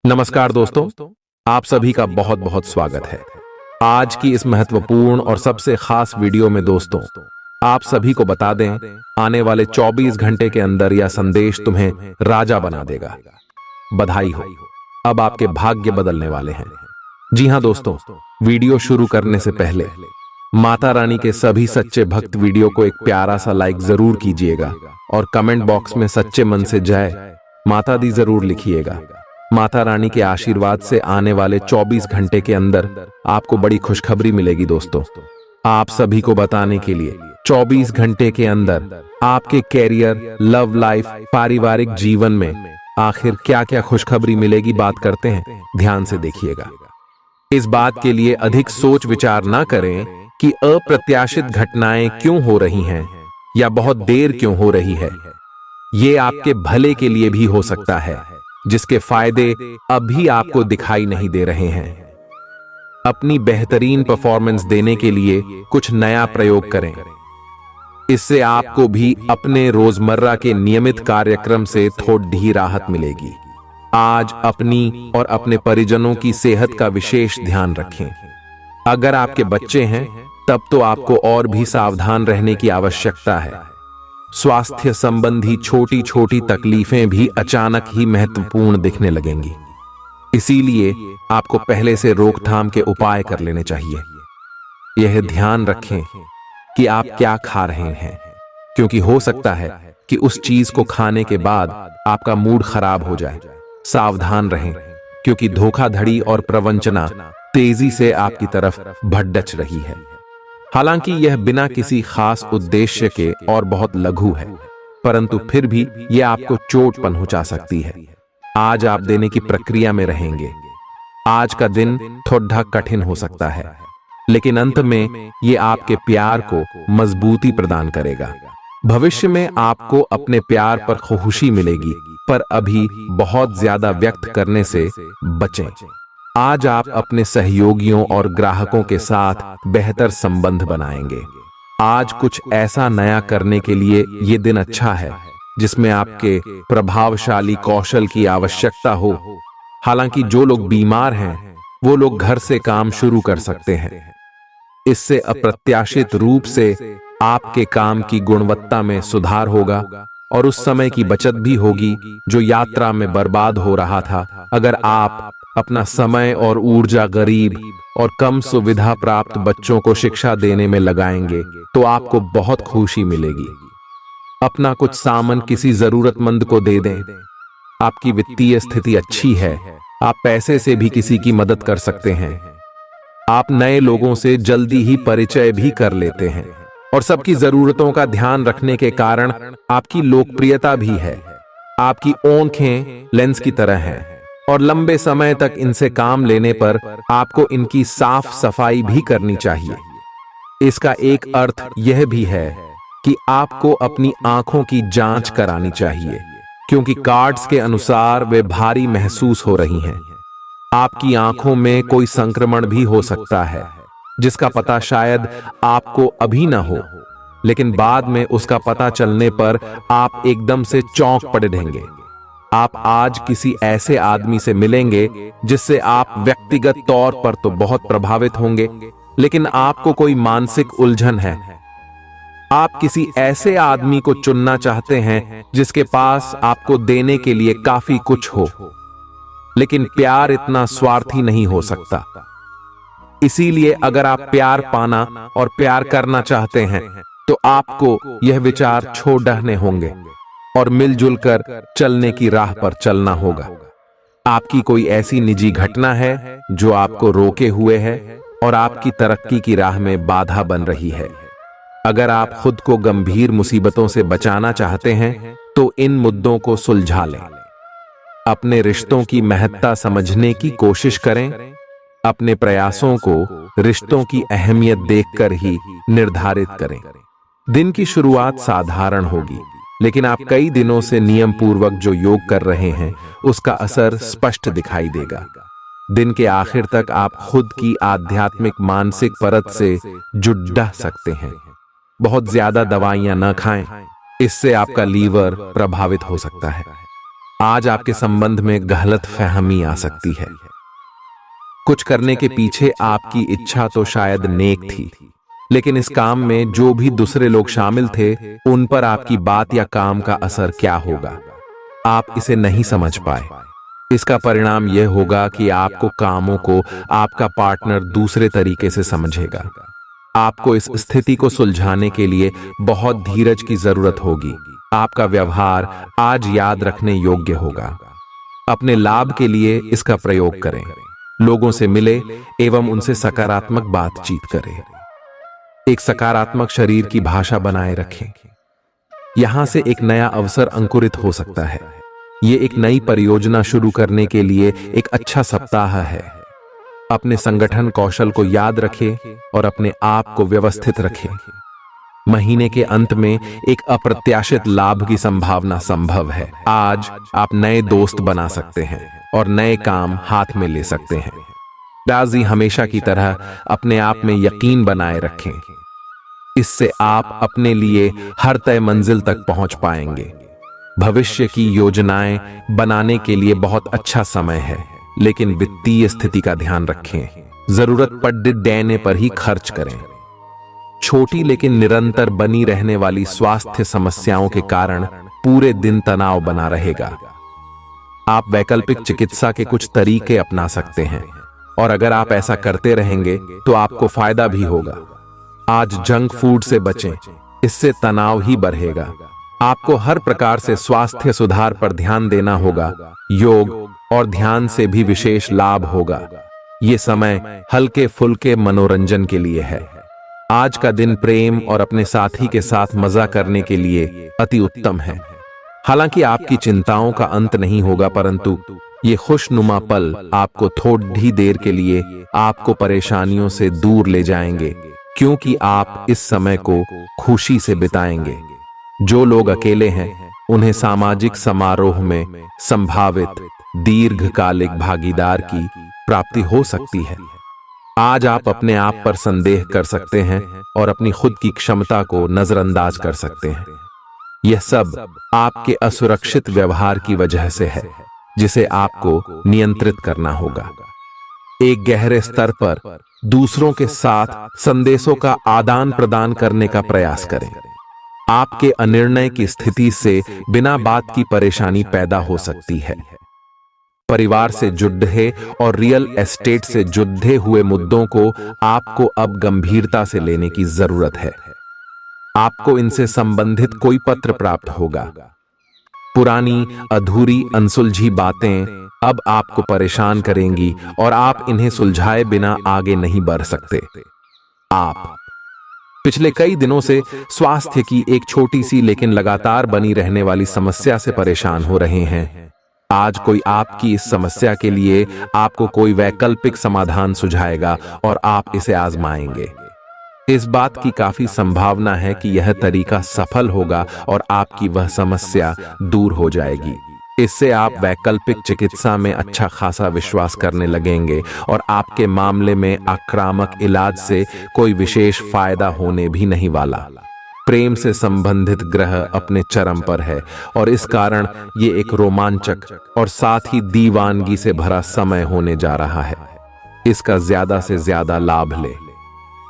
नमस्कार दोस्तों, आप सभी का बहुत बहुत स्वागत है। आज की इस महत्वपूर्ण और सबसे खास वीडियो में दोस्तों, आप सभी को बता दें, आने वाले 24 घंटे के अंदर यह संदेश तुम्हें राजा बना देगा। बधाई हो, अब आपके भाग्य बदलने वाले हैं। जी हां दोस्तों, वीडियो शुरू करने से पहले माता रानी के सभी सच्चे भक्त वीडियो को एक प्यारा सा लाइक जरूर कीजिएगा और कमेंट बॉक्स में सच्चे मन से जय माता दी जरूर लिखिएगा। माता रानी के आशीर्वाद से आने वाले 24 घंटे के अंदर आपको बड़ी खुशखबरी मिलेगी दोस्तों। आप सभी को बताने के लिए 24 घंटे के अंदर आपके कैरियर, लव लाइफ, पारिवारिक जीवन में आखिर क्या क्या खुशखबरी मिलेगी, बात करते हैं। ध्यान से देखिएगा। इस बात के लिए अधिक सोच विचार ना करें कि अप्रत्याशित घटनाएं क्यों हो रही हैं या बहुत देर क्यों हो रही है। ये आपके भले के लिए भी हो सकता है, जिसके फायदे अभी आपको दिखाई नहीं दे रहे हैं। अपनी बेहतरीन परफॉर्मेंस देने के लिए कुछ नया प्रयोग करें। इससे आपको भी अपने रोजमर्रा के नियमित कार्यक्रम से थोड़ी राहत मिलेगी। आज अपनी और अपने परिजनों की सेहत का विशेष ध्यान रखें। अगर आपके बच्चे हैं तब तो आपको और भी सावधान रहने की आवश्यकता है। स्वास्थ्य संबंधी छोटी छोटी तकलीफें भी अचानक ही महत्वपूर्ण दिखने लगेंगी, इसीलिए आपको पहले से रोकथाम के उपाय कर लेने चाहिए। यह ध्यान रखें कि आप क्या खा रहे हैं, क्योंकि हो सकता है कि उस चीज को खाने के बाद आपका मूड खराब हो जाए। सावधान रहें, क्योंकि धोखाधड़ी और प्रवंचना तेजी से आपकी तरफ भड़क रही है। हालांकि यह बिना किसी खास उद्देश्य के और बहुत लघु है, परंतु फिर भी यह आपको चोट पहुंचा सकती है। आज आप देने की प्रक्रिया में रहेंगे। आज का दिन थोड़ा कठिन हो सकता है, लेकिन अंत में यह आपके प्यार को मजबूती प्रदान करेगा। भविष्य में आपको अपने प्यार पर खुशी मिलेगी, पर अभी बहुत ज्यादा व्यक्त करने से बचें। आज आप अपने सहयोगियों और ग्राहकों के साथ बेहतर संबंध बनाएंगे। आज कुछ ऐसा नया करने के लिए ये दिन अच्छा है जिसमें आपके प्रभावशाली कौशल की आवश्यकता हो। हालांकि जो लोग बीमार हैं वो लोग घर से काम शुरू कर सकते हैं। इससे अप्रत्याशित रूप से आपके काम की गुणवत्ता में सुधार होगा और उस समय की बचत भी होगी जो यात्रा में बर्बाद हो रहा था। अगर आप अपना समय और ऊर्जा गरीब और कम सुविधा प्राप्त बच्चों को शिक्षा देने में लगाएंगे तो आपको बहुत खुशी मिलेगी। अपना कुछ सामान किसी जरूरतमंद को दे दें। आपकी वित्तीय स्थिति अच्छी है, आप पैसे से भी किसी की मदद कर सकते हैं। आप नए लोगों से जल्दी ही परिचय भी कर लेते हैं और सबकी जरूरतों का ध्यान रखने के कारण आपकी लोकप्रियता भी है। आपकी आंखें लेंस की तरह हैं और लंबे समय तक इनसे काम लेने पर आपको इनकी साफ सफाई भी करनी चाहिए। इसका एक अर्थ यह भी है कि आपको अपनी आंखों की जांच करानी चाहिए, क्योंकि कार्ड्स के अनुसार वे भारी महसूस हो रही हैं। आपकी आंखों में कोई संक्रमण भी हो सकता है, जिसका पता शायद आपको अभी ना हो, लेकिन बाद में उसका पता चलने पर आप एकदम से चौंक पड़े रहेंगे। आप आज किसी ऐसे आदमी से मिलेंगे जिससे आप व्यक्तिगत तौर पर तो बहुत प्रभावित होंगे, लेकिन आपको कोई मानसिक उलझन है। आप किसी ऐसे आदमी को चुनना चाहते हैं जिसके पास आपको देने के लिए काफी कुछ हो, लेकिन प्यार इतना स्वार्थी नहीं हो सकता। इसीलिए अगर आप प्यार पाना और प्यार करना चाहते हैं तो आपको यह विचार छोड़ने होंगे और मिलजुल कर चलने की राह पर चलना होगा। आपकी कोई ऐसी निजी घटना है जो आपको रोके हुए है और आपकी तरक्की की राह में बाधा बन रही है। अगर आप खुद को गंभीर मुसीबतों से बचाना चाहते हैं तो इन मुद्दों को सुलझा लें। अपने रिश्तों की महत्ता समझने की कोशिश करें। अपने प्रयासों को रिश्तों की अहमियत देखकर ही निर्धारित करें। दिन की शुरुआत साधारण होगी, लेकिन आप कई दिनों से नियम पूर्वक जो योग कर रहे हैं उसका असर स्पष्ट दिखाई देगा। दिन के आखिर तक आप खुद की आध्यात्मिक मानसिक परत से जुड़ सकते हैं। बहुत ज्यादा दवाइयां न खाएं, इससे आपका लीवर प्रभावित हो सकता है। आज आपके संबंध में गलतफहमी आ सकती है। कुछ करने के पीछे आपकी इच्छा तो शायद नेक थी, लेकिन इस काम में जो भी दूसरे लोग शामिल थे, उन पर आपकी बात या काम का असर क्या होगा, आप इसे नहीं समझ पाए। इसका परिणाम यह होगा कि आपको कामों को आपका पार्टनर दूसरे तरीके से समझेगा। आपको इस स्थिति को सुलझाने के लिए बहुत धीरज की जरूरत होगी। आपका व्यवहार आज याद रखने योग्य होगा। अपने लाभ के लिए इसका प्रयोग करें। लोगों से मिले एवं उनसे सकारात्मक बातचीत करें। एक सकारात्मक शरीर की भाषा बनाए रखें। यहां से एक नया अवसर अंकुरित हो सकता है। ये एक नई परियोजना शुरू करने के लिए एक अच्छा सप्ताह है। अपने संगठन कौशल को याद रखें और अपने आप को व्यवस्थित रखें। महीने के अंत में एक अप्रत्याशित लाभ की संभावना संभव है। आज आप नए दोस्त बना सकते हैं और नए काम हाथ में ले सकते हैं। राजी हमेशा की तरह अपने आप में यकीन बनाए रखें। इससे आप अपने लिए हर तय मंजिल तक पहुंच पाएंगे। भविष्य की योजनाएं बनाने के लिए बहुत अच्छा समय है, लेकिन वित्तीय स्थिति का ध्यान रखें। जरूरत पड़ने पर ही खर्च करें। छोटी लेकिन निरंतर बनी रहने वाली स्वास्थ्य समस्याओं के कारण पूरे दिन तनाव बना रहेगा। आप वैकल्पिक चिकित्सा के कुछ तरीके अपना सकते हैं और अगर आप ऐसा करते रहेंगे तो आपको फायदा भी होगा। आज जंक फूड से बचें, इससे तनाव ही बढ़ेगा। आपको हर प्रकार से स्वास्थ्य सुधार पर ध्यान देना होगा। योग और ध्यान से भी विशेष लाभ होगा। ये समय हल्के फुल्के मनोरंजन के लिए है। आज का दिन प्रेम और अपने साथी के साथ मजा करने के लिए अति उत्तम है। हालांकि आपकी चिंताओं का अंत नहीं होगा, परंतु ये खुशनुमा पल आपको थोड़ी देर के लिए आपको परेशानियों से दूर ले जाएंगे, क्योंकि आप इस समय को खुशी से बिताएंगे। जो लोग अकेले हैं, उन्हें सामाजिक समारोह में संभावित दीर्घकालिक भागीदार की प्राप्ति हो सकती है। आज आप अपने आप पर संदेह कर सकते हैं और अपनी खुद की क्षमता को नजरअंदाज कर सकते हैं। यह सब आपके असुरक्षित व्यवहार की वजह से है, जिसे आपको नियंत्रित करना होगा। एक गहरे स्तर पर दूसरों के साथ संदेशों का आदान प्रदान करने का प्रयास करें। आपके अनिर्णय की स्थिति से बिना बात की परेशानी पैदा हो सकती है। परिवार से जुड़े और रियल एस्टेट से जुड़े हुए मुद्दों को आपको अब गंभीरता से लेने की जरूरत है। आपको इनसे संबंधित कोई पत्र प्राप्त होगा। पुरानी अधूरी अनसुलझी बातें अब आपको परेशान करेंगी और आप इन्हें सुलझाए बिना आगे नहीं बढ़ सकते। आप पिछले कई दिनों से स्वास्थ्य की एक छोटी सी लेकिन लगातार बनी रहने वाली समस्या से परेशान हो रहे हैं। आज कोई आपकी इस समस्या के लिए आपको कोई वैकल्पिक समाधान सुझाएगा और आप इसे आजमाएंगे। इस बात की काफी संभावना है कि यह तरीका सफल होगा और आपकी वह समस्या दूर हो जाएगी। इससे आप वैकल्पिक चिकित्सा में अच्छा खासा विश्वास करने लगेंगे और आपके मामले में आक्रामक इलाज से कोई विशेष फायदा होने भी नहीं वाला। प्रेम से संबंधित ग्रह अपने चरम पर है और इस कारण ये एक रोमांचक और साथ ही दीवानगी से भरा समय होने जा रहा है। इसका ज्यादा से ज्यादा लाभ ले।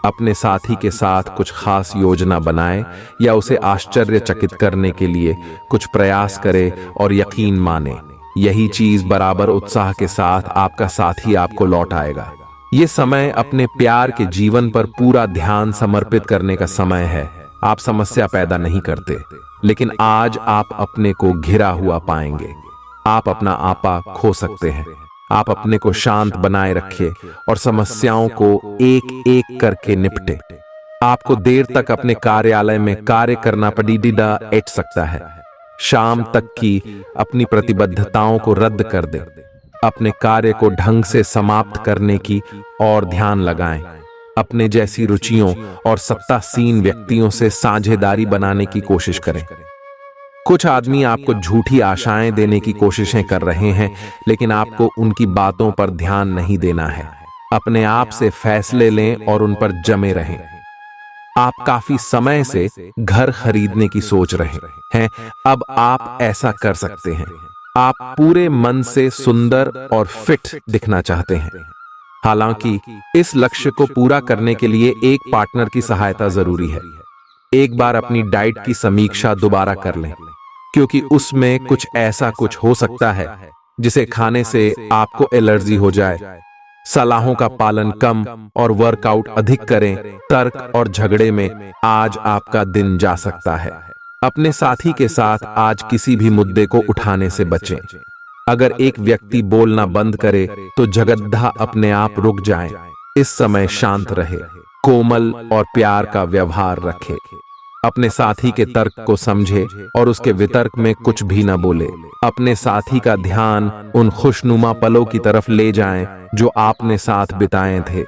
अपने साथी के साथ कुछ खास योजना बनाएं या उसे आश्चर्यचकित करने के लिए कुछ प्रयास करें और यकीन माने, यही चीज बराबर उत्साह के साथ आपका साथी आपको लौट आएगा। ये समय अपने प्यार के जीवन पर पूरा ध्यान समर्पित करने का समय है। आप समस्या पैदा नहीं करते, लेकिन आज आप अपने को घिरा हुआ पाएंगे। आप अपना आपा खो सकते हैं। आप अपने को शांत बनाए रखें और समस्याओं को एक एक करके निपटे। आपको देर तक अपने कार्यालय में कार्य करना पड़ सकता है। शाम तक की अपनी प्रतिबद्धताओं को रद्द कर दे। अपने कार्य को ढंग से समाप्त करने की और ध्यान लगाएं। अपने जैसी रुचियों और सत्तासीन व्यक्तियों से साझेदारी बनाने की कोशिश करें। कुछ आदमी आपको झूठी आशाएं देने की कोशिशें कर रहे हैं, लेकिन आपको उनकी बातों पर ध्यान नहीं देना है। अपने आप से फैसले लें और उन पर जमे रहें। आप काफी समय से घर खरीदने की सोच रहे हैं, अब आप ऐसा कर सकते हैं। आप पूरे मन से सुंदर और फिट दिखना चाहते हैं। हालांकि इस लक्ष्य को पूरा करने के लिए एक पार्टनर की सहायता जरूरी है। एक बार अपनी डाइट की समीक्षा दोबारा कर लें, क्योंकि उसमें कुछ हो सकता है जिसे खाने से आपको एलर्जी हो जाए। सलाहों का पालन कम और वर्कआउट अधिक करें। तर्क और झगड़े में आज आपका दिन जा सकता है। अपने साथी के साथ आज किसी भी मुद्दे को उठाने से बचें। अगर एक व्यक्ति बोलना बंद करे तो जगद्धा अपने आप रुक जाए। इस समय शांत रहे, कोमल और प्यार का व्यवहार रखे। अपने साथी के तर्क को समझे और उसके वितर्क में कुछ भी न बोले। अपने साथी का ध्यान उन खुशनुमा पलों की तरफ ले जाएं जो आपने साथ बिताए थे।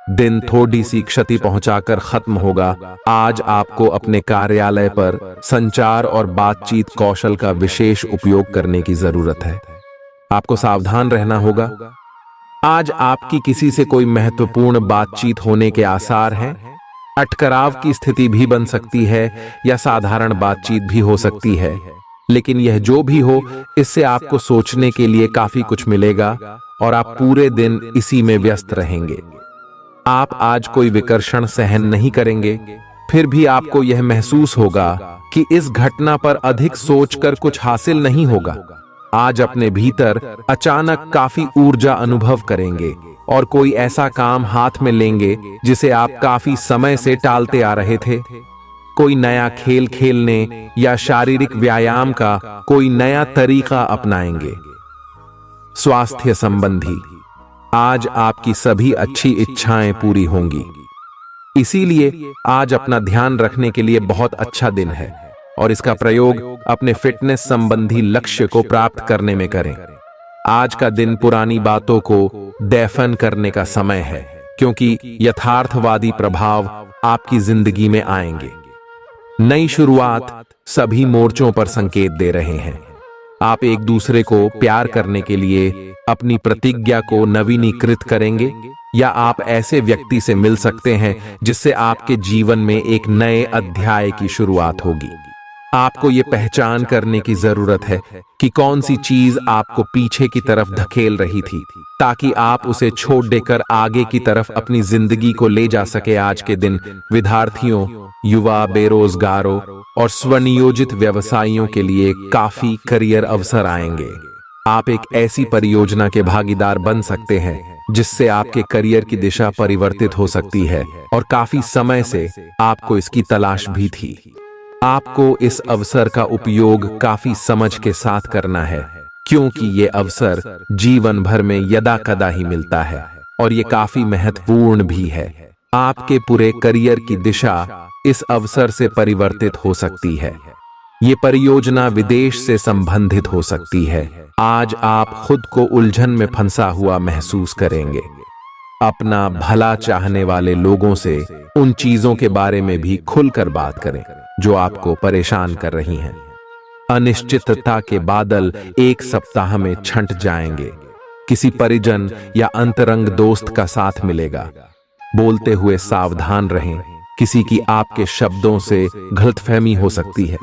दिन थोड़ी सी क्षति पहुंचाकर खत्म होगा। आज आपको अपने कार्यालय पर संचार और बातचीत कौशल का विशेष उपयोग करने की जरूरत है। आपको सावधान रहना होगा। आज आपकी किसी से कोई महत्वपूर्ण बातचीत होने के आसार हैं। अटकराव की स्थिति भी बन सकती है या साधारण बातचीत भी हो सकती है, लेकिन यह जो भी हो, इससे आपको सोचने के लिए काफी कुछ मिलेगा और आप पूरे दिन इसी में व्यस्त रहेंगे। आप आज कोई विकर्षण सहन नहीं करेंगे, फिर भी आपको यह महसूस होगा कि इस घटना पर अधिक सोचकर कुछ हासिल नहीं होगा। आज अपने भीतर अचानक काफी ऊर्जा अनुभव करेंगे और कोई ऐसा काम हाथ में लेंगे जिसे आप काफी समय से टालते आ रहे थे। कोई नया खेल खेलने या शारीरिक व्यायाम का कोई नया तरीका अपनाएंगे। स्वास्थ्य संबंधी आज आपकी सभी अच्छी इच्छाएं पूरी होंगी। इसीलिए आज अपना ध्यान रखने के लिए बहुत अच्छा दिन है और इसका प्रयोग अपने फिटनेस संबंधी लक्ष्य को प्राप्त करने में करें। आज का दिन पुरानी बातों को दफन करने का समय है, क्योंकि यथार्थवादी प्रभाव आपकी जिंदगी में आएंगे। नई शुरुआत सभी मोर्चों पर संकेत दे रहे हैं। आप एक दूसरे को प्यार करने के लिए अपनी प्रतिज्ञा को नवीनीकृत करेंगे, या आप ऐसे व्यक्ति से मिल सकते हैं जिससे आपके जीवन में एक नए अध्याय की शुरुआत होगी। आपको ये पहचान करने की जरूरत है कि कौन सी चीज आपको पीछे की तरफ धकेल रही थी, ताकि आप उसे छोड़ देकर आगे की तरफ अपनी जिंदगी को ले जा सके। आज के दिन विद्यार्थियों, युवा, बेरोजगारों और स्वनियोजित व्यवसायियों के लिए काफी करियर अवसर आएंगे। आप एक ऐसी परियोजना के भागीदार बन सकते हैं जिससे आपके करियर की दिशा परिवर्तित हो सकती है और काफी समय से आपको इसकी तलाश भी थी। आपको इस अवसर का उपयोग काफी समझ के साथ करना है, क्योंकि ये अवसर जीवन भर में यदा कदा ही मिलता है और ये काफी महत्वपूर्ण भी है। आपके पूरे करियर की दिशा इस अवसर से परिवर्तित हो सकती है। ये परियोजना विदेश से संबंधित हो सकती है। आज आप खुद को उलझन में फंसा हुआ महसूस करेंगे। अपना भला चाहने वाले लोगों से उन चीजों के बारे में भी खुलकर बात करें जो आपको परेशान कर रही हैं। अनिश्चितता के बादल एक सप्ताह में छंट जाएंगे। किसी परिजन या अंतरंग दोस्त का साथ मिलेगा। बोलते हुए सावधान रहें, किसी की आपके शब्दों से गलतफहमी हो सकती है।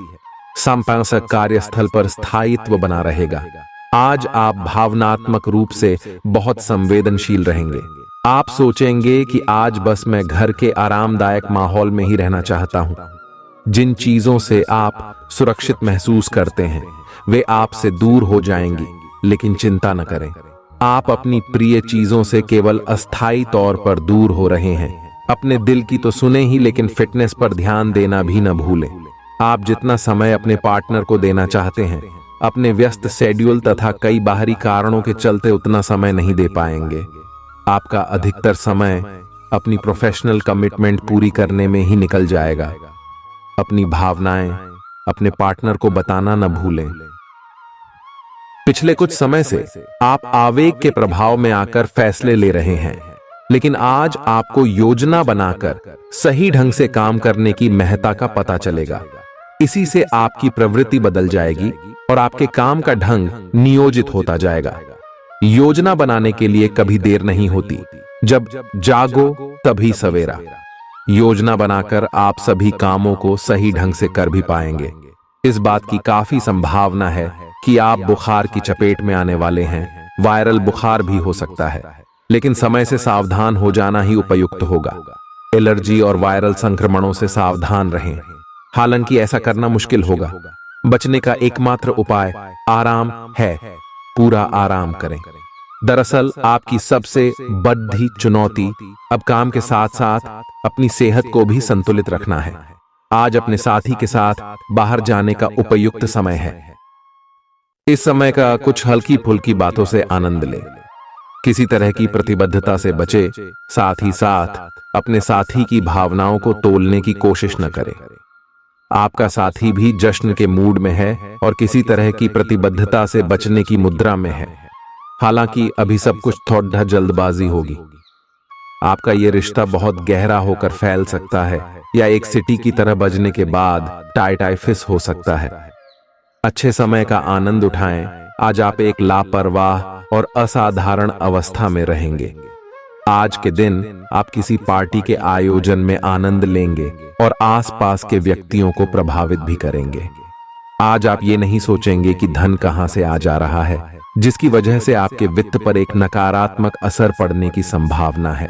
संपादक कार्यस्थल पर स्थायित्व बना रहेगा। आज आप भावनात्मक रूप से बहुत संवेदनशील रहेंगे। आप सोचेंगे कि आज बस मैं घर के आरामदायक माहौल में ही रहना चाहता हूं। जिन चीजों से आप सुरक्षित महसूस करते हैं वे आपसे दूर हो जाएंगी, लेकिन चिंता न करें, आप अपनी प्रिय चीजों से केवल अस्थायी तौर पर दूर हो रहे हैं। अपने दिल की तो सुने ही, लेकिन फिटनेस पर ध्यान देना भी न भूलें। आप जितना समय अपने पार्टनर को देना चाहते हैं, अपने व्यस्त शेड्यूल तथा कई बाहरी कारणों के चलते उतना समय नहीं दे पाएंगे। आपका अधिकतर समय अपनी प्रोफेशनल कमिटमेंट पूरी करने में ही निकल जाएगा। अपनी भावनाएं अपने पार्टनर को बताना न भूलें। पिछले कुछ समय से आप आवेग के प्रभाव में आकर फैसले ले रहे हैं, लेकिन आज आपको योजना बनाकर सही ढंग से काम करने की महत्ता का पता चलेगा। इसी से आपकी प्रवृत्ति बदल जाएगी और आपके काम का ढंग नियोजित होता जाएगा। योजना बनाने के लिए कभी देर नहीं होती, जब जागो तभी सवेरा। योजना बनाकर आप सभी कामों को सही ढंग से कर भी पाएंगे। इस बात की काफी संभावना है कि आप बुखार की चपेट में आने वाले हैं। वायरल बुखार भी हो सकता है, लेकिन समय से सावधान हो जाना ही उपयुक्त होगा। एलर्जी और वायरल संक्रमणों से सावधान रहें। हालांकि ऐसा करना मुश्किल होगा। बचने का एकमात्र उपाय आराम है। पूरा आराम करें। दरअसल आपकी सबसे बड़ी चुनौती अब काम के साथ साथ अपनी सेहत को भी संतुलित रखना है। आज अपने साथी के साथ बाहर जाने का उपयुक्त समय है। इस समय का कुछ हल्की फुल्की बातों से आनंद लें। किसी तरह की प्रतिबद्धता से बचे, साथ ही साथ अपने साथी की भावनाओं को तोलने की कोशिश न करें। आपका साथी भी जश्न के मूड में है और किसी तरह की प्रतिबद्धता से बचने की मुद्रा में है। हालांकि अभी सब कुछ थोड़ा जल्दबाजी होगी। आपका यह रिश्ता बहुत गहरा होकर फैल सकता है या एक सिटी की तरह बजने के बाद टाई फिस हो सकता है। अच्छे समय का आनंद उठाएं। आज आप एक लापरवाह और असाधारण अवस्था में रहेंगे। आज के दिन आप किसी पार्टी के आयोजन में आनंद लेंगे और आसपास के व्यक्तियों को प्रभावित भी करेंगे। आज आप ये नहीं सोचेंगे कि धन कहां से आ जा रहा है, जिसकी वजह से आपके वित्त पर एक नकारात्मक असर पड़ने की संभावना है।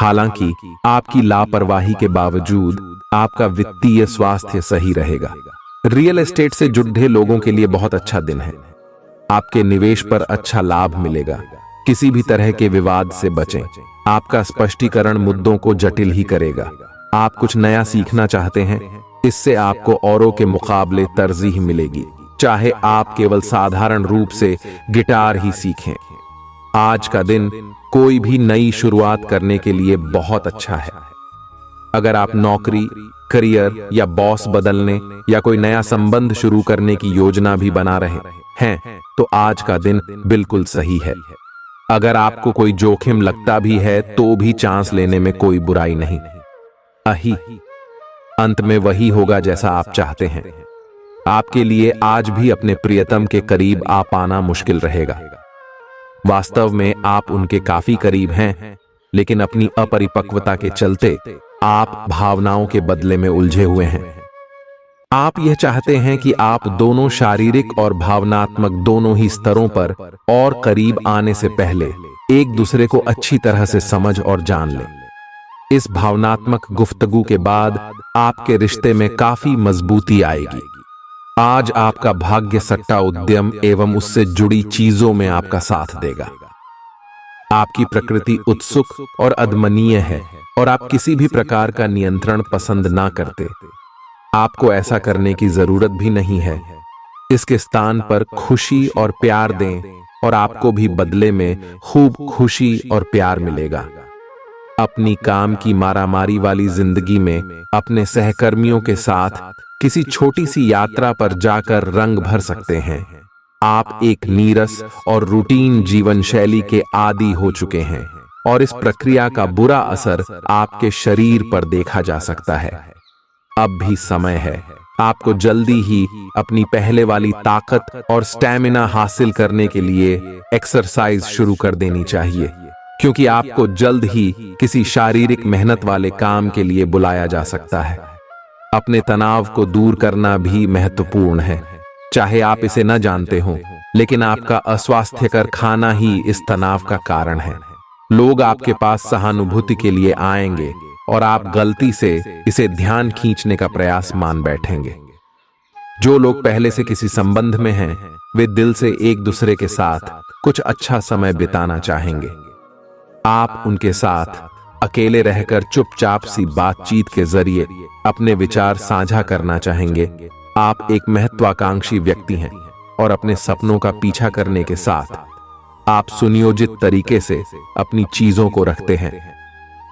हालांकि आपकी लापरवाही के बावजूद आपका वित्तीय स्वास्थ्य सही रहेगा। रियल एस्टेट से जुड़े लोगों के लिए बहुत अच्छा दिन है। आपके निवेश पर अच्छा लाभ मिलेगा। किसी भी तरह के विवाद से बचें। आपका स्पष्टीकरण मुद्दों को जटिल ही करेगा। आप कुछ नया सीखना चाहते हैं, इससे आपको औरों के मुकाबले तरजीह मिलेगी, चाहे आप केवल साधारण रूप से गिटार ही सीखें। आज का दिन कोई भी नई शुरुआत करने के लिए बहुत अच्छा है। अगर आप नौकरी, करियर या बॉस बदलने या कोई नया संबंध शुरू करने की योजना भी बना रहे हैं, तो आज का दिन बिल्कुल सही है। अगर आपको कोई जोखिम लगता भी है तो भी चांस लेने में कोई बुराई नहीं। अंत में वही होगा जैसा आप चाहते हैं। आपके लिए आज भी अपने प्रियतम के करीब आ पाना मुश्किल रहेगा। वास्तव में आप उनके काफी करीब हैं, लेकिन अपनी अपरिपक्वता के चलते आप भावनाओं के बदले में उलझे हुए हैं। आप यह चाहते हैं कि आप दोनों शारीरिक और भावनात्मक दोनों ही स्तरों पर और करीब आने से पहले एक दूसरे को अच्छी तरह से समझ और जान लें। इस भावनात्मक गुफ्तगू के बाद आपके रिश्ते में काफी मजबूती आएगी। आज आपका भाग्य सट्टा उद्यम एवं उससे जुड़ी चीजों में आपका साथ देगा। आपकी प्रकृति उत्सुक और अदमनीय है और आप किसी भी प्रकार का नियंत्रण पसंद ना करते। आपको ऐसा करने की जरूरत भी नहीं है। इसके स्थान पर खुशी और प्यार दें और आपको भी बदले में खूब खुशी और प्यार मिलेगा। अपनी काम की मारामारी वाली जिंदगी में अपने सहकर्मियों के साथ किसी छोटी सी यात्रा पर जाकर रंग भर सकते हैं। आप एक नीरस और रूटीन जीवन शैली के आदी हो चुके हैं और इस प्रक्रिया का बुरा असर आपके शरीर पर देखा जा सकता है। अब भी समय है। आपको जल्दी ही अपनी पहले वाली ताकत और स्टैमिना हासिल करने के लिए एक्सरसाइज शुरू कर देनी चाहिए, क्योंकि आपको जल्द ही किसी शारीरिक मेहनत वाले काम के लिए बुलाया जा सकता है। अपने तनाव को दूर करना भी महत्वपूर्ण है। चाहे आप इसे न जानते हो, लेकिन आपका अस्वास्थ्यकर खाना ही इस तनाव का कारण है। लोग आपके पास सहानुभूति के लिए आएंगे और आप गलती से इसे ध्यान खींचने का प्रयास मान बैठेंगे। जो लोग पहले से किसी संबंध में हैं, वे दिल से एक दूसरे के साथ कुछ अच्छा समय बिताना चाहेंगे। आप उनके साथ अकेले रहकर चुपचाप सी बातचीत के जरिए अपने विचार साझा करना चाहेंगे। आप एक महत्वाकांक्षी व्यक्ति हैं और अपने सपनों का पीछा करने के साथ आप सुनियोजित तरीके से अपनी चीजों को रखते हैं।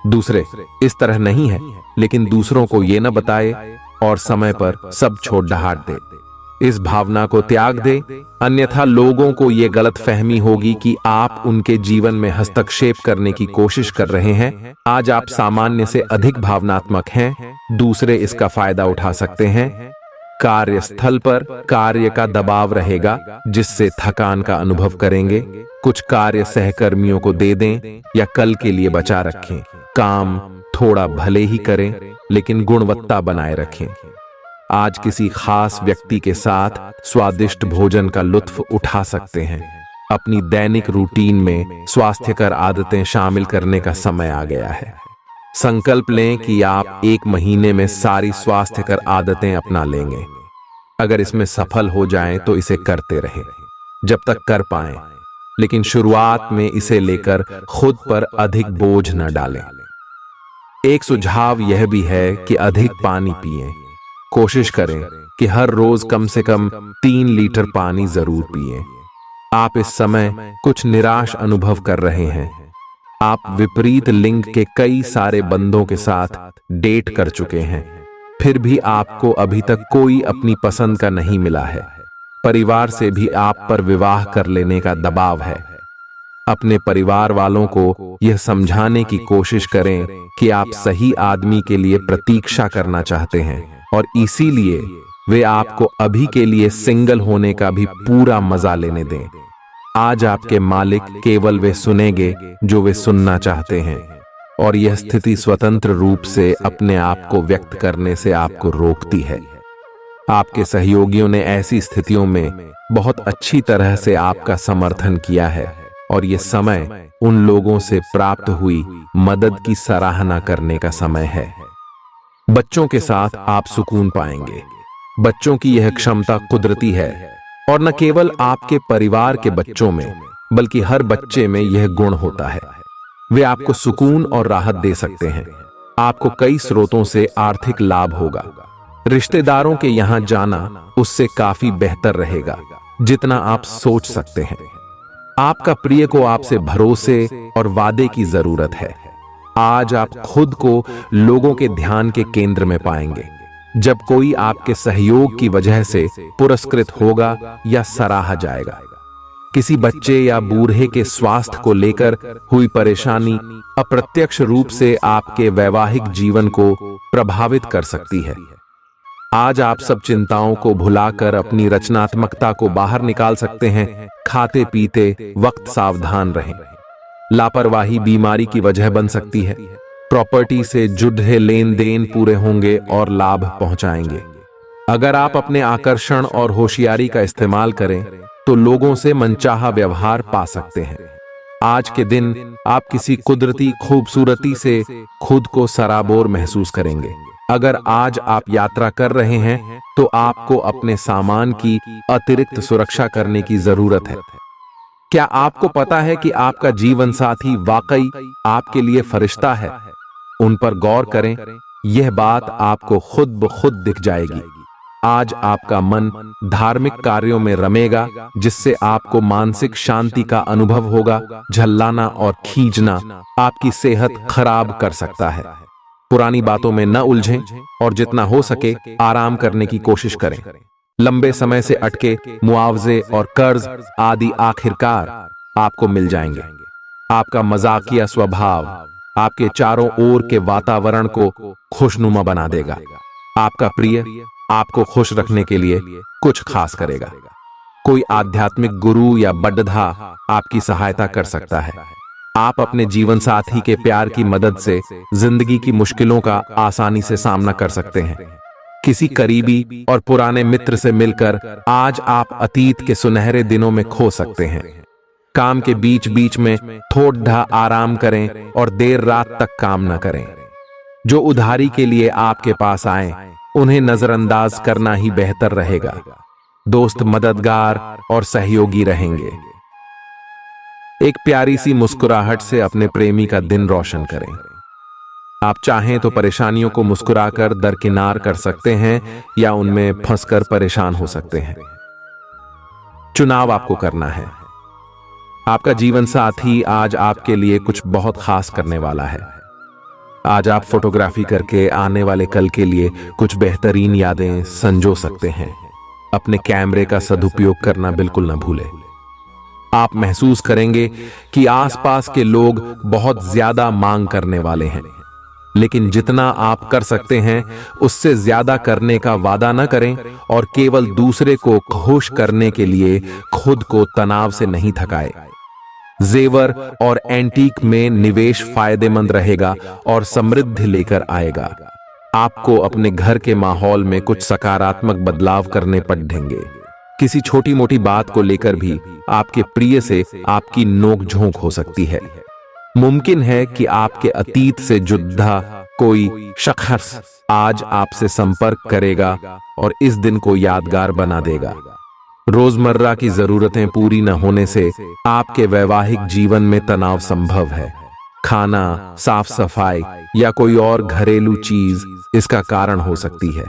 दूसरे इस तरह नहीं है, लेकिन दूसरों को ये न बताए और समय पर सब छोड़ डहाट दे। इस भावना को त्याग दे, अन्यथा लोगों को ये गलत फहमी होगी कि आप उनके जीवन में हस्तक्षेप करने की कोशिश कर रहे हैं। आज आप सामान्य से अधिक भावनात्मक हैं। दूसरे इसका फायदा उठा सकते हैं। कार्यस्थल पर कार्य का दबाव रहेगा, जिससे थकान का अनुभव करेंगे। कुछ कार्य सहकर्मियों को दे दें या कल के लिए बचा रखें। काम थोड़ा भले ही करें, लेकिन गुणवत्ता बनाए रखें। आज किसी खास व्यक्ति के साथ स्वादिष्ट भोजन का लुत्फ उठा सकते हैं। अपनी दैनिक रूटीन में स्वास्थ्यकर आदतें शामिल करने का समय आ गया है। संकल्प लें कि आप 1 महीने में सारी स्वास्थ्यकर आदतें अपना लेंगे। अगर इसमें सफल हो जाएं तो इसे करते रहें जब तक कर पाएं, लेकिन शुरुआत में इसे लेकर खुद पर अधिक बोझ न डालें। एक सुझाव यह भी है कि अधिक पानी पिएं। कोशिश करें कि हर रोज कम से कम 3 लीटर पानी जरूर पिएं। आप इस समय कुछ निराश अनुभव कर रहे हैं। आप विपरीत लिंग के कई सारे बंदों के साथ डेट कर चुके हैं, फिर भी आपको अभी तक कोई अपनी पसंद का नहीं मिला है। परिवार से भी आप पर विवाह कर लेने का दबाव है। अपने परिवार वालों को यह समझाने की कोशिश करें कि आप सही आदमी के लिए प्रतीक्षा करना चाहते हैं और इसीलिए वे आपको अभी के लिए सिंगल होने का भी पूरा मजा लेने दें। आज आपके मालिक केवल वे सुनेंगे जो वे सुनना चाहते हैं, और यह स्थिति स्वतंत्र रूप से अपने आप को व्यक्त करने से आपको रोकती है। आपके सहयोगियों ने ऐसी स्थितियों में बहुत अच्छी तरह से आपका समर्थन किया है, और यह समय उन लोगों से प्राप्त हुई मदद की सराहना करने का समय है। बच्चों के साथ आप सुकून पाएंगे। बच्चों की यह क्षमता कुदरती है, और न केवल आपके परिवार के बच्चों में बल्कि हर बच्चे में यह गुण होता है। वे आपको सुकून और राहत दे सकते हैं। आपको कई स्रोतों से आर्थिक लाभ होगा। रिश्तेदारों के यहां जाना उससे काफी बेहतर रहेगा जितना आप सोच सकते हैं। आपका प्रिय को आपसे भरोसे और वादे की जरूरत है। आज आप खुद को लोगों के ध्यान के केंद्र में पाएंगे जब कोई आपके सहयोग की वजह से पुरस्कृत होगा या सराहा जाएगा। किसी बच्चे या बूढ़े के स्वास्थ्य को लेकर हुई परेशानी अप्रत्यक्ष रूप से आपके वैवाहिक जीवन को प्रभावित कर सकती है। आज आप सब चिंताओं को भुलाकर अपनी रचनात्मकता को बाहर निकाल सकते हैं। खाते पीते वक्त सावधान रहें। लापरवाही बीमारी की वजह बन सकती है। प्रॉपर्टी से जुड़े लेन देन पूरे होंगे और लाभ पहुंचाएंगे। अगर आप अपने आकर्षण और होशियारी का इस्तेमाल करें तो लोगों से मनचाहा व्यवहार पा सकते हैं। आज के दिन आप किसी कुदरती खूबसूरती से खुद को सराबोर महसूस करेंगे। अगर आज आप यात्रा कर रहे हैं तो आपको अपने सामान की अतिरिक्त सुरक्षा करने की जरूरत है। क्या आपको पता है कि आपका जीवन साथी वाकई आपके लिए फरिश्ता है? उन पर गौर करें, यह बात आपको खुद ब खुद दिख जाएगी। आज आपका मन धार्मिक कार्यों में रमेगा जिससे आपको मानसिक शांति का अनुभव होगा। झल्लाना और खींचना आपकी सेहत खराब कर सकता है। पुरानी बातों में न उलझें और जितना हो सके आराम करने की कोशिश करें। लंबे समय से अटके मुआवजे और कर्ज आदि आखिरकार आपको मिल जाएंगे। आपका मजाकिया स्वभाव आपके चारों ओर के वातावरण को खुशनुमा बना देगा। आपका प्रिय आपको खुश रखने के लिए कुछ खास करेगा। कोई आध्यात्मिक गुरु या बड्ढा आपकी सहायता कर सकता है। आप अपने जीवन साथी के प्यार की मदद से जिंदगी की मुश्किलों का आसानी से सामना कर सकते हैं। किसी करीबी और पुराने मित्र से मिलकर आज आप अतीत के सुनहरे दिनों में खो सकते हैं। काम के बीच बीच में थोड़ा आराम करें और देर रात तक काम न करें। जो उधारी के लिए आपके पास आए उन्हें नजरअंदाज करना ही बेहतर रहेगा। दोस्त मददगार और सहयोगी रहेंगे। एक प्यारी सी मुस्कुराहट से अपने प्रेमी का दिन रोशन करें। आप चाहें तो परेशानियों को मुस्कुराकर दरकिनार कर सकते हैं या उनमें फंसकर परेशान हो सकते हैं। चुनाव आपको करना है। आपका जीवन साथी आज आपके लिए कुछ बहुत खास करने वाला है। आज आप फोटोग्राफी करके आने वाले कल के लिए कुछ बेहतरीन यादें संजो सकते हैं। अपने कैमरे का सदुपयोग करना बिल्कुल न भूलें। आप महसूस करेंगे कि आसपास के लोग बहुत ज्यादा मांग करने वाले हैं, लेकिन जितना आप कर सकते हैं उससे ज्यादा करने का वादा न करें और केवल दूसरे को खुश करने के लिए खुद को तनाव से नहीं थकाएं। जेवर और एंटीक में निवेश फायदेमंद रहेगा और समृद्धि लेकर आएगा। आपको अपने घर के माहौल में कुछ सकारात्मक बदलाव करने पड़ेंगे। किसी छोटी मोटी बात को लेकर भी आपके प्रिय से आपकी नोक-झोंक हो सकती है। मुमकिन है कि आपके अतीत से जुड़ा कोई शख्स आज आपसे संपर्क करेगा और इस दिन को यादगार बना देगा। रोजमर्रा की जरूरतें पूरी न होने से आपके वैवाहिक जीवन में तनाव संभव है। खाना, साफ सफाई या कोई और घरेलू चीज इसका कारण हो सकती है।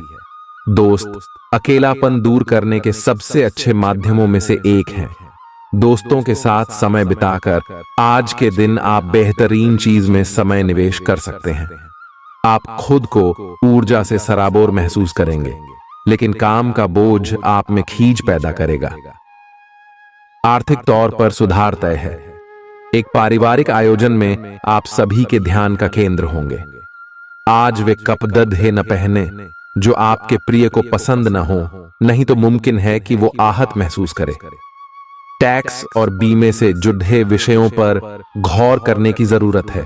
दोस्त अकेलापन दूर करने के सबसे अच्छे माध्यमों में से एक हैं। दोस्तों के साथ समय बिताकर आज के दिन आप बेहतरीन चीज में समय निवेश कर सकते हैं। आप खुद को ऊर्जा से सराबोर महसूस करेंगे, लेकिन काम का बोझ आप में खींच पैदा करेगा। आर्थिक तौर पर सुधार तय है। एक पारिवारिक आयोजन में आप सभी के ध्यान का केंद्र होंगे। आज वे कपड़े न पहने जो आपके प्रिय को पसंद न हो, नहीं तो मुमकिन है कि वो आहत महसूस करे। टैक्स और बीमे से जुड़े विषयों पर गौर करने की जरूरत है।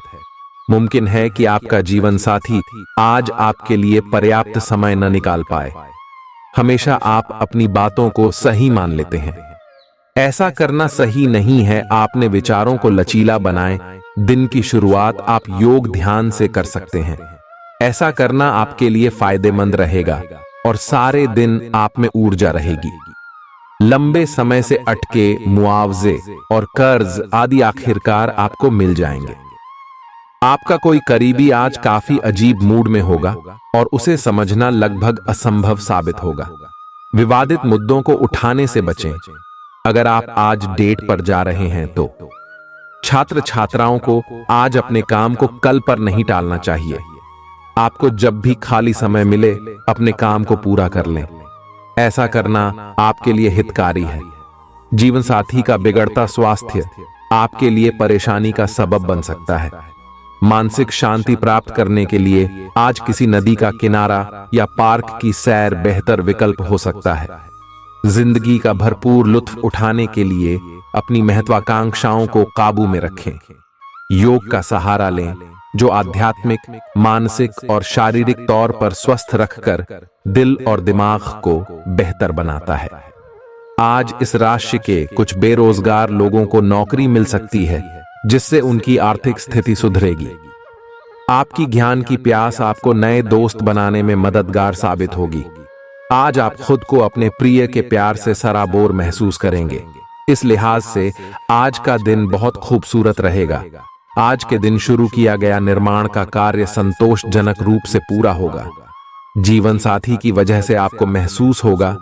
मुमकिन है कि आपका जीवन साथी आज आपके लिए पर्याप्त समय न निकाल पाए। हमेशा आप अपनी बातों को सही मान लेते हैं। ऐसा करना सही नहीं है। आपने विचारों को लचीला बनाएं। दिन की शुरुआत आप योग ध्यान से कर सकते हैं। ऐसा करना आपके लिए फायदेमंद रहेगा और सारे दिन आप में ऊर्जा रहेगी। लंबे समय से अटके मुआवजे और कर्ज आदि आखिरकार आपको मिल जाएंगे। आपका कोई करीबी आज काफी अजीब मूड में होगा और उसे समझना लगभग असंभव साबित होगा। विवादित मुद्दों को उठाने से बचें। अगर आप आज डेट पर जा रहे हैं तो छात्र छात्राओं को आज अपने काम को कल पर नहीं टालना चाहिए। आपको जब भी खाली समय मिले अपने काम को पूरा कर लें। ऐसा करना आपके लिए हितकारी है। जीवन साथी का बिगड़ता स्वास्थ्य आपके लिए परेशानी का सबब बन सकता है। मानसिक शांति प्राप्त करने के लिए आज किसी नदी का किनारा या पार्क की सैर बेहतर विकल्प हो सकता है। जिंदगी का भरपूर लुत्फ उठाने के लिए अपनी महत्वाकांक्षाओं को काबू में रखें। योग का सहारा लें, जो आध्यात्मिक, मानसिक और शारीरिक तौर पर स्वस्थ रखकर दिल और दिमाग को बेहतर बनाता है। आज इस राशि के कुछ बेरोजगार लोगों को नौकरी मिल सकती है, जिससे उनकी आर्थिक स्थिति सुधरेगी। आपकी ज्ञान की प्यास आपको नए दोस्त बनाने में मददगार साबित होगी। आज आप खुद को अपने प्रिय के प्यार से सराबोर महसूस करेंगे। इस लिहाज से आज का दिन बहुत खूबसूरत रहेगा। आज के दिन शुरू किया गया निर्माण का कार्य संतोषजनक रूप से पूरा होगा। जीवन साथी की वजह से आपको महसूस होगा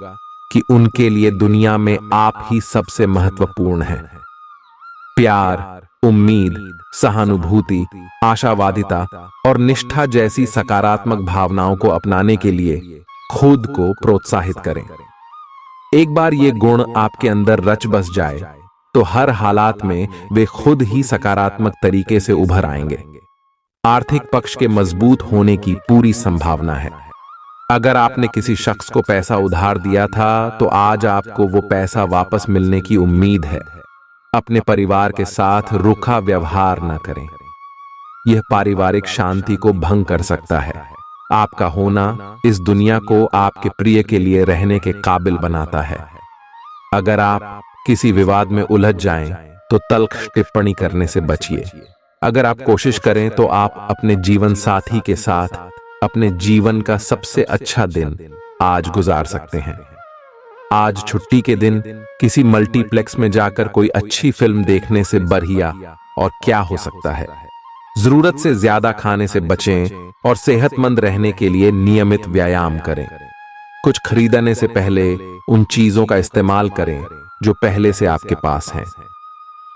कि उनके लिए दुनिया में आप ही सबसे महत्वपूर्ण हैं। प्यार, उम्मीद, सहानुभूति, आशावादिता और निष्ठा जैसी सकारात्मक भावनाओं को अपनाने के लिए खुद को प्रोत्साहित करें। एक बार ये गुण आपके अंदर रच बस जाए तो हर हालात में वे खुद ही सकारात्मक तरीके से उभर आएंगे। आर्थिक पक्ष के मजबूत होने की पूरी संभावना है। अगर आपने किसी शख्स को पैसा उधार दिया था तो आज आपको वो पैसा वापस मिलने की उम्मीद है। अपने परिवार के साथ रूखा व्यवहार न करें। यह पारिवारिक शांति को भंग कर सकता है। आपका होना इस दुनिया को आपके प्रिय के लिए रहने के काबिल बनाता है। अगर आप किसी विवाद में उलझ जाएं तो तल्ख टिप्पणी करने से बचिए। अगर आप कोशिश करें तो आप अपने जीवन साथी के साथ अपने जीवन का सबसे अच्छा दिन आज गुजार सकते हैं। आज छुट्टी के दिन किसी मल्टीप्लेक्स में जाकर कोई अच्छी फिल्म देखने से बढ़िया और क्या हो सकता है। जरूरत से ज्यादा खाने से बचें और सेहतमंद रहने के लिए नियमित व्यायाम करें। कुछ खरीदने से पहले उन चीजों का इस्तेमाल करें जो पहले से आपके पास हैं।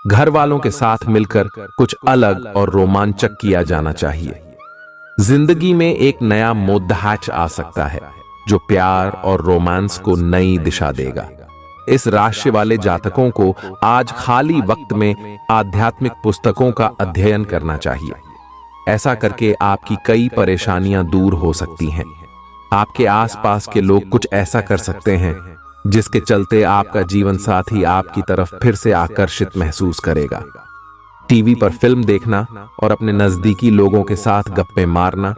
घर वालों के साथ मिलकर कुछ अलग और रोमांचक किया जाना चाहिए। जिंदगी में एक नया मोड़ आ सकता है जो प्यार और रोमांस को नई दिशा देगा। इस राशि वाले जातकों को आज खाली वक्त में आध्यात्मिक पुस्तकों का अध्ययन करना चाहिए। ऐसा करके आपकी कई परेशानियां दूर हो सकती हैं। आपके आसपास के लोग कुछ ऐसा कर सकते हैं जिसके चलते आपका जीवन साथी आपकी तरफ फिर से आकर्षित महसूस करेगा। टीवी पर फिल्म देखना और अपने नजदीकी लोगों के साथ गप्पे मारना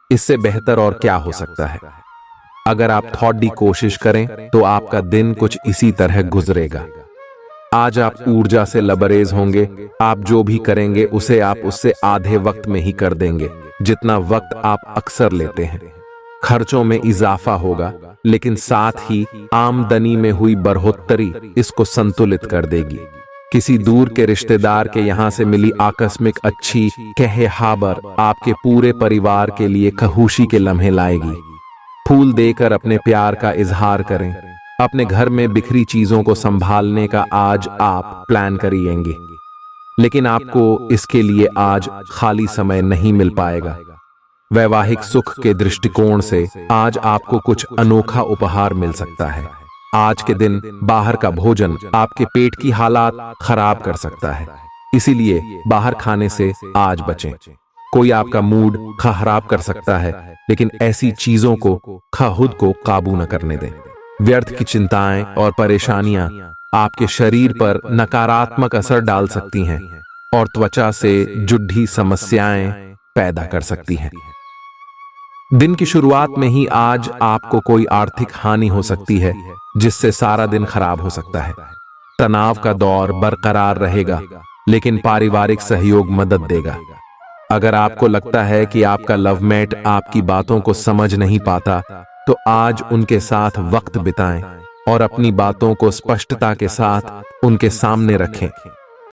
इससे बेहतर और क्या हो सकता है। अगर आप थोड़ी कोशिश करें तो आपका दिन कुछ इसी तरह गुजरेगा। आज आप ऊर्जा से लबरेज होंगे। आप जो भी करेंगे उसे आप उससे आधे वक्त में ही कर देंगे जितना वक्त आप अक्सर लेते हैं। खर्चों में इजाफा होगा, लेकिन साथ ही आमदनी में हुई बढ़ोतरी इसको संतुलित कर देगी। किसी दूर के रिश्तेदार के यहां से मिली आकस्मिक अच्छी खबर आपके पूरे परिवार के लिए खुशी के लम्हे लाएगी। फूल देकर अपने प्यार का इजहार करें। अपने घर में बिखरी चीजों को संभालने का आज आप प्लान करिएंगे, लेकिन आपको इसके लिए आज खाली समय नहीं मिल पाएगा। वैवाहिक सुख के दृष्टिकोण से आज आपको कुछ अनोखा उपहार मिल सकता है। आज के दिन बाहर का भोजन आपके पेट की हालात खराब कर सकता है, इसीलिए बाहर खाने से आज बचें। कोई आपका मूड खराब कर सकता है, लेकिन ऐसी चीजों को खुद को काबू न करने दें। व्यर्थ की चिंताएं और परेशानियां आपके शरीर पर नकारात्मक असर डाल सकती हैं और त्वचा से जुड़ी समस्याएं पैदा कर सकती हैं। दिन की शुरुआत में ही आज आपको कोई आर्थिक हानि हो सकती है, जिससे सारा दिन खराब हो सकता है। तनाव का दौर बरकरार रहेगा, लेकिन पारिवारिक सहयोग मदद देगा। अगर आपको लगता है कि आपका लवमेट आपकी बातों को समझ नहीं पाता, तो आज उनके साथ वक्त बिताएं और अपनी बातों को स्पष्टता के साथ उनके सामने रखें।